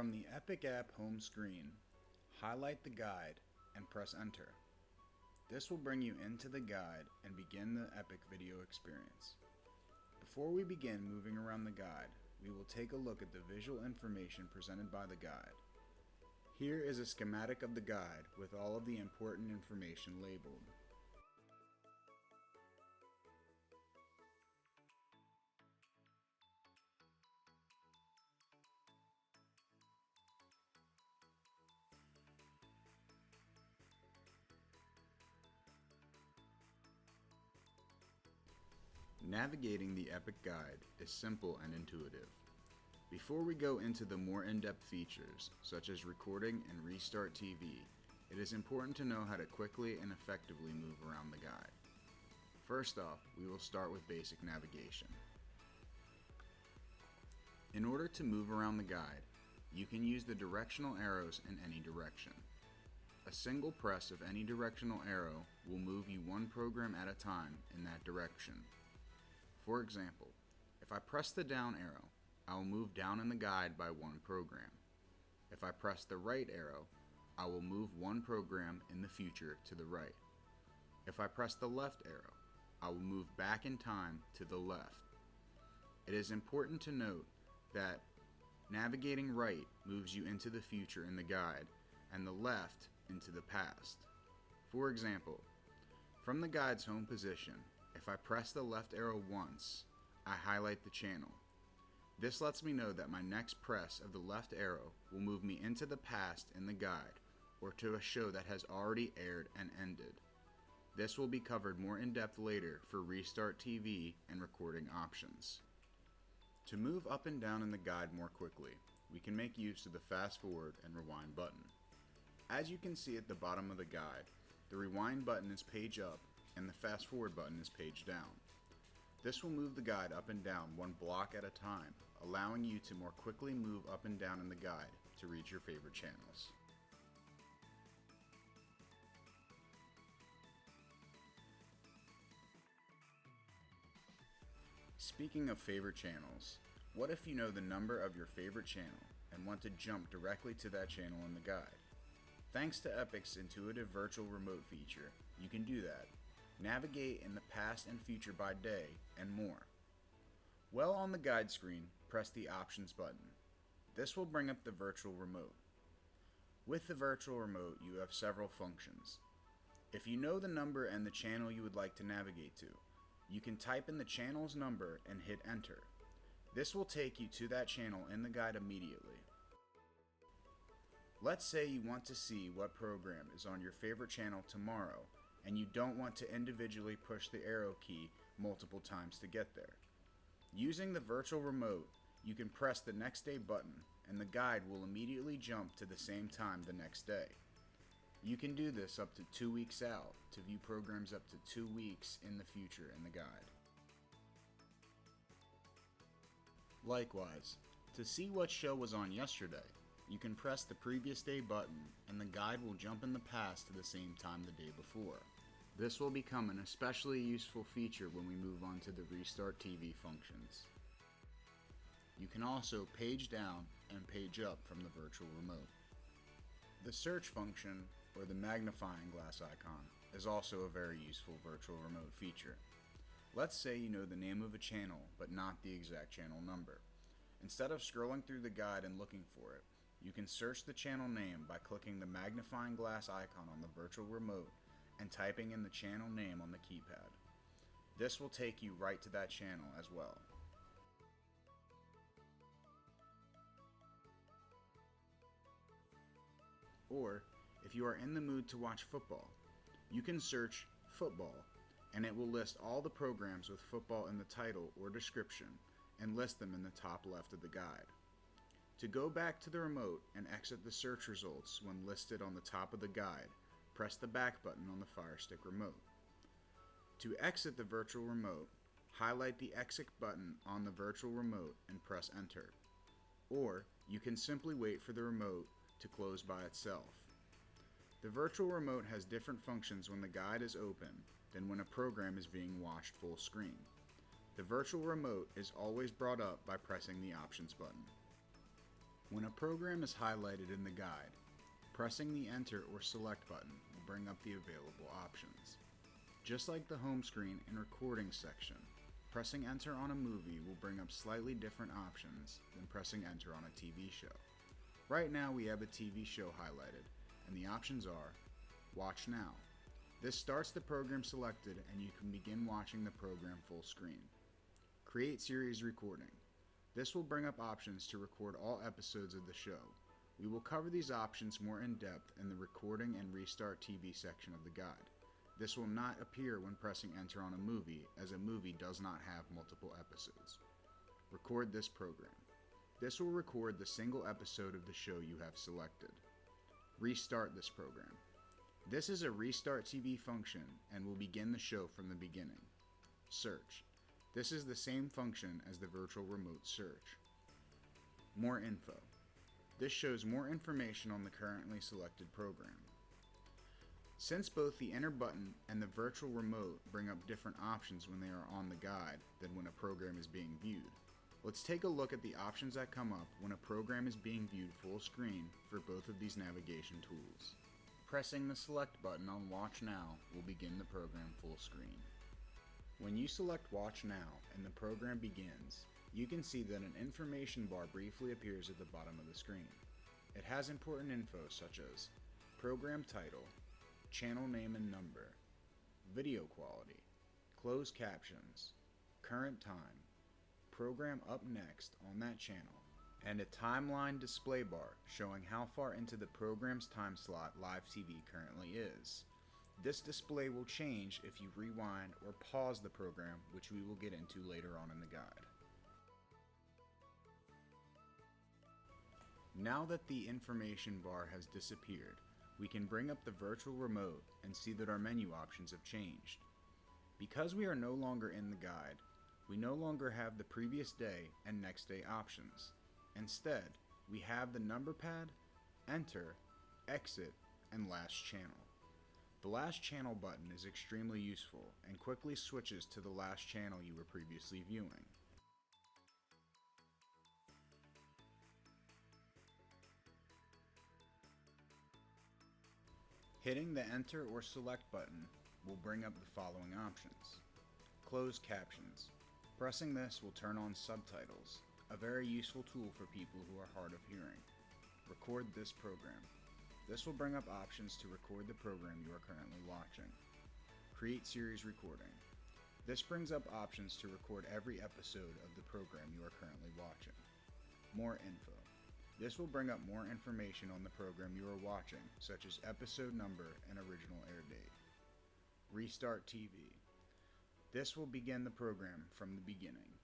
From the Epic app home screen, highlight the guide and press enter. This will bring you into the guide and begin the Epic video experience. Before we begin moving around the guide, we will take a look at the visual information presented by the guide. Here is a schematic of the guide with all of the important information labeled. Navigating the Epic Guide is simple and intuitive. Before we go into the more in-depth features, such as recording and restart TV, it is important to know how to quickly and effectively move around the guide. First off, we will start with basic navigation. In order to move around the guide, you can use the directional arrows in any direction. A single press of any directional arrow will move you one program at a time in that direction. For example, if I press the down arrow, I will move down in the guide by one program. If I press the right arrow, I will move one program in the future to the right. If I press the left arrow, I will move back in time to the left. It is important to note that navigating right moves you into the future in the guide, and the left into the past. For example, from the guide's home position, if I press the left arrow once, I highlight the channel. This lets me know that my next press of the left arrow will move me into the past in the guide, or to a show that has already aired and ended. This will be covered more in depth later for Restart TV and recording options. To move up and down in the guide more quickly, we can make use of the fast forward and rewind button. As you can see at the bottom of the guide, the rewind button is page up and the fast forward button is page down. This will move the guide up and down one block at a time, allowing you to more quickly move up and down in the guide to reach your favorite channels. Speaking of favorite channels, what if you know the number of your favorite channel and want to jump directly to that channel in the guide? Thanks to Epic's intuitive virtual remote feature, you can do that. Navigate in the past and future by day, and more. While on the guide screen, press the Options button. This will bring up the virtual remote. With the virtual remote, you have several functions. If you know the number and the channel you would like to navigate to, you can type in the channel's number and hit enter. This will take you to that channel in the guide immediately. Let's say you want to see what program is on your favorite channel tomorrow, and you don't want to individually push the arrow key multiple times to get there. Using the virtual remote, you can press the next day button and the guide will immediately jump to the same time the next day. You can do this up to 2 weeks out to view programs up to 2 weeks in the future in the guide. Likewise, to see what show was on yesterday, you can press the previous day button and the guide will jump in the past to the same time the day before. This will become an especially useful feature when we move on to the Restart TV functions. You can also page down and page up from the virtual remote. The search function, or the magnifying glass icon, is also a very useful virtual remote feature. Let's say you know the name of a channel but not the exact channel number. Instead of scrolling through the guide and looking for it, you can search the channel name by clicking the magnifying glass icon on the virtual remote and typing in the channel name on the keypad. This will take you right to that channel as well. Or, if you are in the mood to watch football, you can search football and it will list all the programs with football in the title or description and list them in the top left of the guide. To go back to the remote and exit the search results when listed on the top of the guide, press the back button on the Fire Stick remote. To exit the virtual remote, highlight the exit button on the virtual remote and press enter. Or you can simply wait for the remote to close by itself. The virtual remote has different functions when the guide is open than when a program is being watched full screen. The virtual remote is always brought up by pressing the Options button. When a program is highlighted in the guide, pressing the Enter or Select button will bring up the available options. Just like the home screen and recording section, pressing Enter on a movie will bring up slightly different options than pressing Enter on a TV show. Right now we have a TV show highlighted, and the options are Watch Now. This starts the program selected and you can begin watching the program full screen. Create Series Recording. This will bring up options to record all episodes of the show. We will cover these options more in depth in the Recording and Restart TV section of the guide. This will not appear when pressing Enter on a movie, as a movie does not have multiple episodes. Record this program. This will record the single episode of the show you have selected. Restart this program. This is a Restart TV function and will begin the show from the beginning. Search. This is the same function as the virtual remote search. More info. This shows more information on the currently selected program. Since both the Enter button and the virtual remote bring up different options when they are on the guide than when a program is being viewed, let's take a look at the options that come up when a program is being viewed full screen for both of these navigation tools. Pressing the Select button on Watch Now will begin the program full screen. When you select Watch Now and the program begins, you can see that an information bar briefly appears at the bottom of the screen. It has important info such as program title, channel name and number, video quality, closed captions, current time, program up next on that channel, and a timeline display bar showing how far into the program's time slot live TV currently is. This display will change if you rewind or pause the program, which we will get into later on in the guide. Now that the information bar has disappeared, we can bring up the virtual remote and see that our menu options have changed. Because we are no longer in the guide, we no longer have the previous day and next day options. Instead, we have the number pad, enter, exit, and last channel. The last channel button is extremely useful and quickly switches to the last channel you were previously viewing. Hitting the Enter or Select button will bring up the following options. Closed captions. Pressing this will turn on subtitles, a very useful tool for people who are hard of hearing. Record this program. This will bring up options to record the program you are currently watching. Create Series Recording. This brings up options to record every episode of the program you are currently watching. More info. This will bring up more information on the program you are watching, such as episode number and original air date. Restart TV. This will begin the program from the beginning.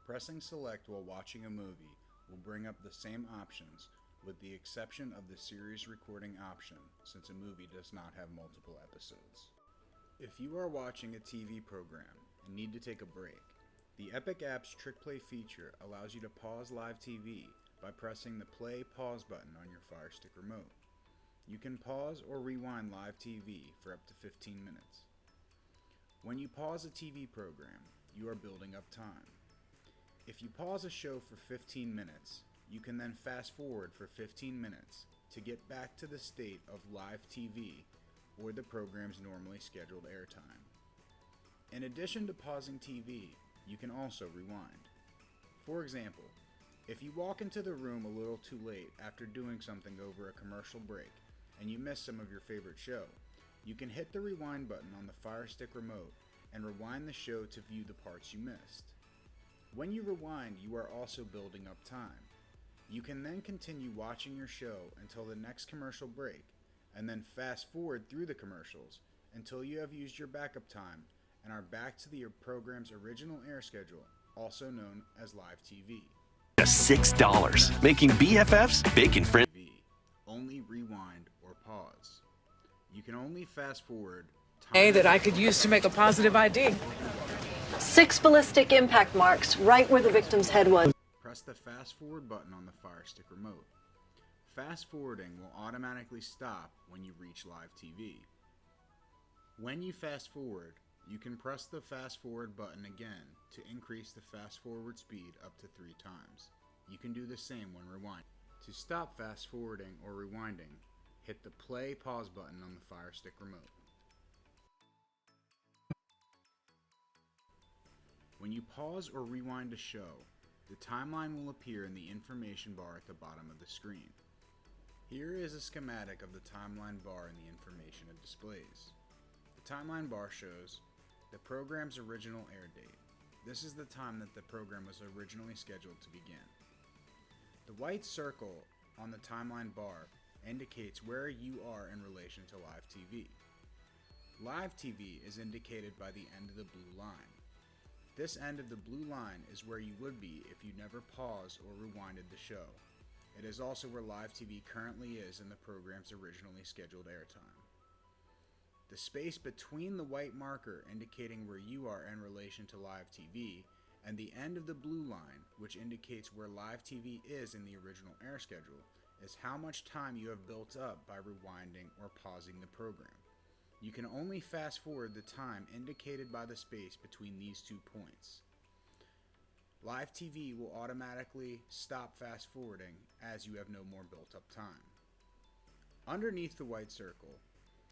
Pressing Select while watching a movie will bring up the same options, with the exception of the series recording option, since a movie does not have multiple episodes. If you are watching a TV program and need to take a break, the Epic Apps Trick Play feature allows you to pause live TV by pressing the Play Pause button on your Fire Stick remote. You can pause or rewind live TV for up to 15 minutes. When you pause a TV program, you are building up time. If you pause a show for 15 minutes, you can then fast forward for 15 minutes to get back to the state of live TV or the program's normally scheduled airtime. In addition to pausing TV, you can also rewind. For example, if you walk into the room a little too late after doing something over a commercial break and you miss some of your favorite show, you can hit the rewind button on the Fire Stick remote and rewind the show to view the parts you missed. When you rewind, you are also building up time. You can then continue watching your show until the next commercial break, and then fast forward through the commercials until you have used your backup time and are back to your program's original air schedule, also known as live TV. $6, making BFFs bacon friends. Only rewind or pause. You can only fast forward time that I could use to make a positive ID. 6 ballistic impact marks right where the victim's head was. Press the fast forward button on the Fire Stick remote. Fast forwarding will automatically stop when you reach live TV. When you fast forward, you can press the fast forward button again to increase the fast forward speed up to 3 times. You can do the same when rewinding. To stop fast forwarding or rewinding, hit the play pause button on the Fire Stick remote. When you pause or rewind a show, the timeline will appear in the information bar at the bottom of the screen. Here is a schematic of the timeline bar and the information it displays. The timeline bar shows the program's original air date. This is the time that the program was originally scheduled to begin. The white circle on the timeline bar indicates where you are in relation to live TV. Live TV is indicated by the end of the blue line. This end of the blue line is where you would be if you never paused or rewinded the show. It is also where live TV currently is in the program's originally scheduled airtime. The space between the white marker indicating where you are in relation to live TV and the end of the blue line, which indicates where live TV is in the original air schedule, is how much time you have built up by rewinding or pausing the program. You can only fast forward the time indicated by the space between these 2 points. Live TV will automatically stop fast forwarding as you have no more built up time. Underneath the white circle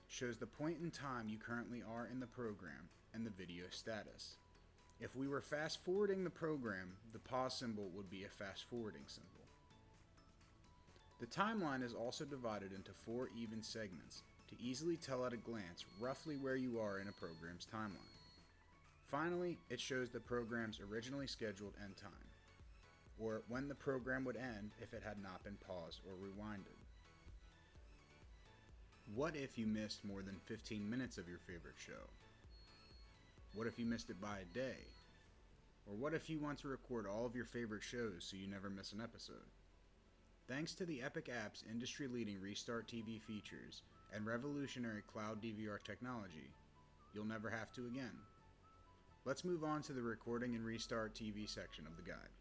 shows the point in time you currently are in the program and the video status. If we were fast forwarding the program, the pause symbol would be a fast forwarding symbol. The timeline is also divided into 4 even segments to easily tell at a glance roughly where you are in a program's timeline. Finally, it shows the program's originally scheduled end time, or when the program would end if it had not been paused or rewinded. What if you missed more than 15 minutes of your favorite show? What if you missed it by a day? Or what if you want to record all of your favorite shows so you never miss an episode? Thanks to the Epic App's industry-leading Restart TV features and revolutionary cloud DVR technology, you'll never have to again. Let's move on to the Recording and Restart TV section of the guide.